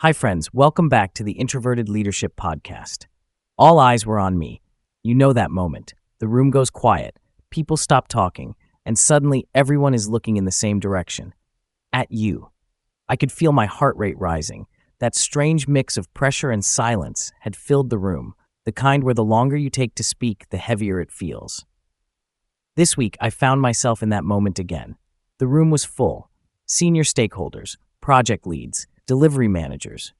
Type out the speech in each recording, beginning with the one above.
Hi, friends. Welcome back to the Introverted Leadership Podcast. All eyes were on me. You know that moment. The room goes quiet, people stop talking, and suddenly everyone is looking in the same direction. At you. I could feel my heart rate rising. That strange mix of pressure and silence had filled the room, the kind where the longer you take to speak, the heavier it feels. This week, I found myself in that moment again. The room was full. Senior stakeholders, project leads, delivery managers.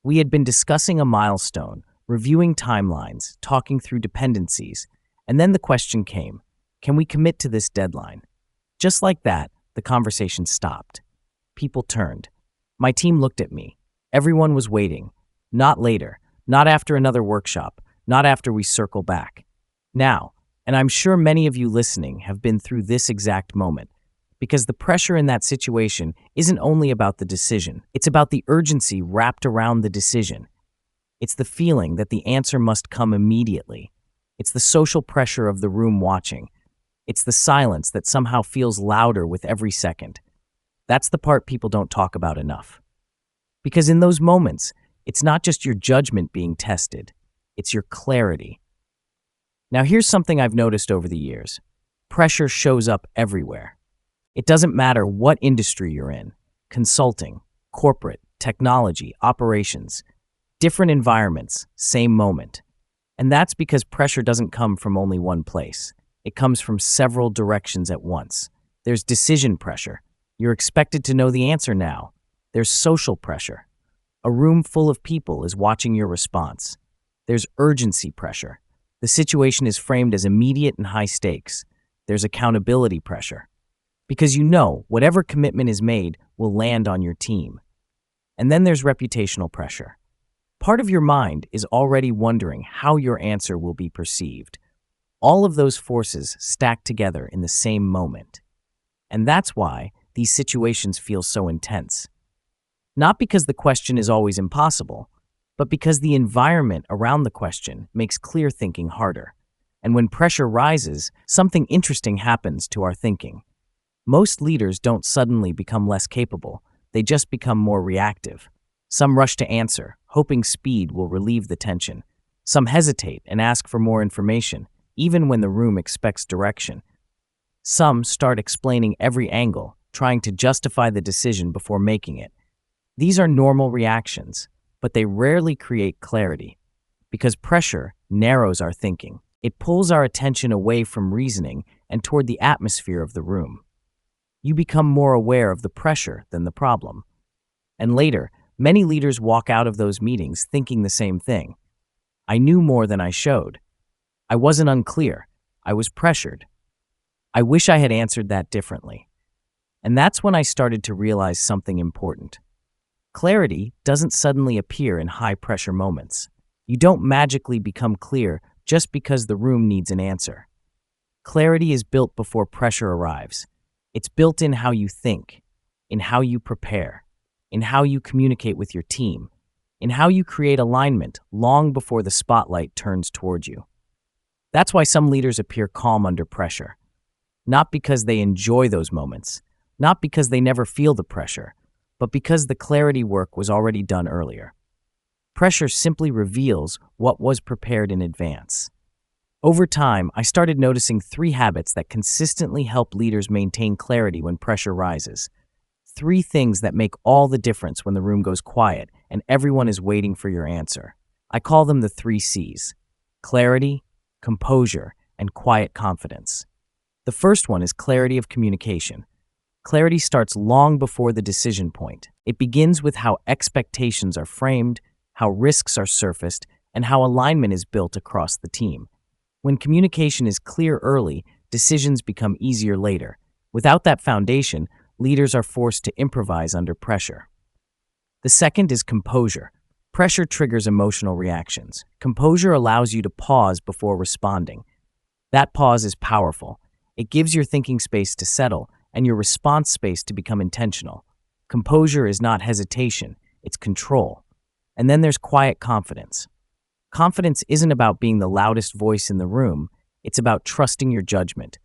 We had been discussing a milestone, reviewing timelines, talking through dependencies, and then the question came, can we commit to this deadline? Just like that, the conversation stopped. People turned. My team looked at me. Everyone was waiting. Not later, not after another workshop, not after we circle back. Now, and I'm sure many of you listening have been through this exact moment, because the pressure in that situation isn't only about the decision, it's about the urgency wrapped around the decision. It's the feeling that the answer must come immediately. It's the social pressure of the room watching. It's the silence that somehow feels louder with every second. That's the part people don't talk about enough. Because in those moments, it's not just your judgment being tested, it's your clarity. Now here's something I've noticed over the years. Pressure shows up everywhere. It doesn't matter what industry you're in, consulting, corporate, technology, operations, different environments, same moment. And that's because pressure doesn't come from only one place. It comes from several directions at once. There's decision pressure. You're expected to know the answer now. There's social pressure. A room full of people is watching your response. There's urgency pressure. The situation is framed as immediate and high stakes. There's accountability pressure. Because you know whatever commitment is made will land on your team. And then there's reputational pressure. Part of your mind is already wondering how your answer will be perceived. All of those forces stack together in the same moment. And that's why these situations feel so intense. Not because the question is always impossible, but because the environment around the question makes clear thinking harder. And when pressure rises, something interesting happens to our thinking. Most leaders don't suddenly become less capable, they just become more reactive. Some rush to answer, hoping speed will relieve the tension. Some hesitate and ask for more information, even when the room expects direction. Some start explaining every angle, trying to justify the decision before making it. These are normal reactions, but they rarely create clarity. Because pressure narrows our thinking. It pulls our attention away from reasoning and toward the atmosphere of the room. You become more aware of the pressure than the problem. And later, many leaders walk out of those meetings thinking the same thing. I knew more than I showed. I wasn't unclear. I was pressured. I wish I had answered that differently. And that's when I started to realize something important. Clarity doesn't suddenly appear in high-pressure moments. You don't magically become clear just because the room needs an answer. Clarity is built before pressure arrives. It's built in how you think, in how you prepare, in how you communicate with your team, in how you create alignment long before the spotlight turns towards you. That's why some leaders appear calm under pressure. Not because they enjoy those moments, not because they never feel the pressure, but because the clarity work was already done earlier. Pressure simply reveals what was prepared in advance. Over time, I started noticing 3 habits that consistently help leaders maintain clarity when pressure rises. 3 things that make all the difference when the room goes quiet and everyone is waiting for your answer. I call them the 3 C's: clarity, composure, and quiet confidence. The first one is clarity of communication. Clarity starts long before the decision point. It begins with how expectations are framed, how risks are surfaced, and how alignment is built across the team. When communication is clear early, decisions become easier later. Without that foundation, leaders are forced to improvise under pressure. The second is composure. Pressure triggers emotional reactions. Composure allows you to pause before responding. That pause is powerful. It gives your thinking space to settle and your response space to become intentional. Composure is not hesitation, it's control. And then there's quiet confidence. Confidence isn't about being the loudest voice in the room, it's about trusting your judgment.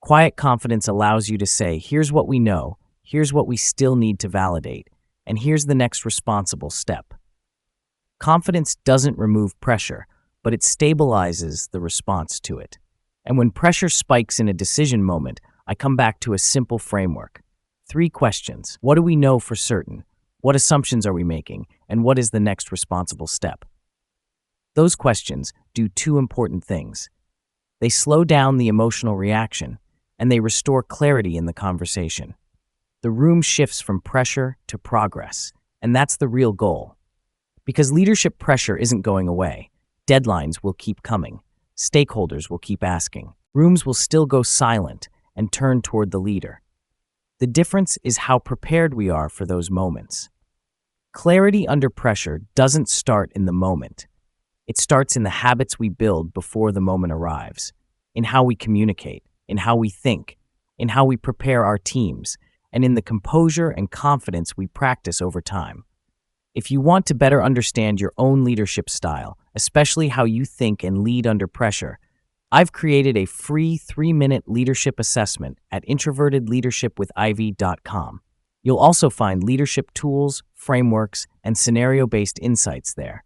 Quiet confidence allows you to say, here's what we know, here's what we still need to validate, And here's the next responsible step. Confidence doesn't remove pressure, but it stabilizes the response to it. And when pressure spikes in a decision moment, I come back to a simple framework. 3 questions. What do we know for certain? What assumptions are we making? And what is the next responsible step? Those questions do 2 important things. They slow down the emotional reaction, and they restore clarity in the conversation. The room shifts from pressure to progress, and that's the real goal. Because leadership pressure isn't going away. Deadlines will keep coming. Stakeholders will keep asking. Rooms will still go silent and turn toward the leader. The difference is how prepared we are for those moments. Clarity under pressure doesn't start in the moment. It starts in the habits we build before the moment arrives, in how we communicate, in how we think, in how we prepare our teams, and in the composure and confidence we practice over time. If you want to better understand your own leadership style, especially how you think and lead under pressure, I've created a free 3-minute leadership assessment at introvertedleadershipwithivy.com. You'll also find leadership tools, frameworks, and scenario-based insights there.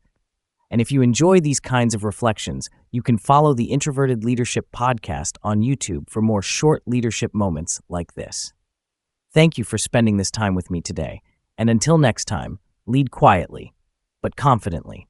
And if you enjoy these kinds of reflections, you can follow the Introverted Leadership podcast on YouTube for more short leadership moments like this. Thank you for spending this time with me today, and until next time, lead quietly, but confidently.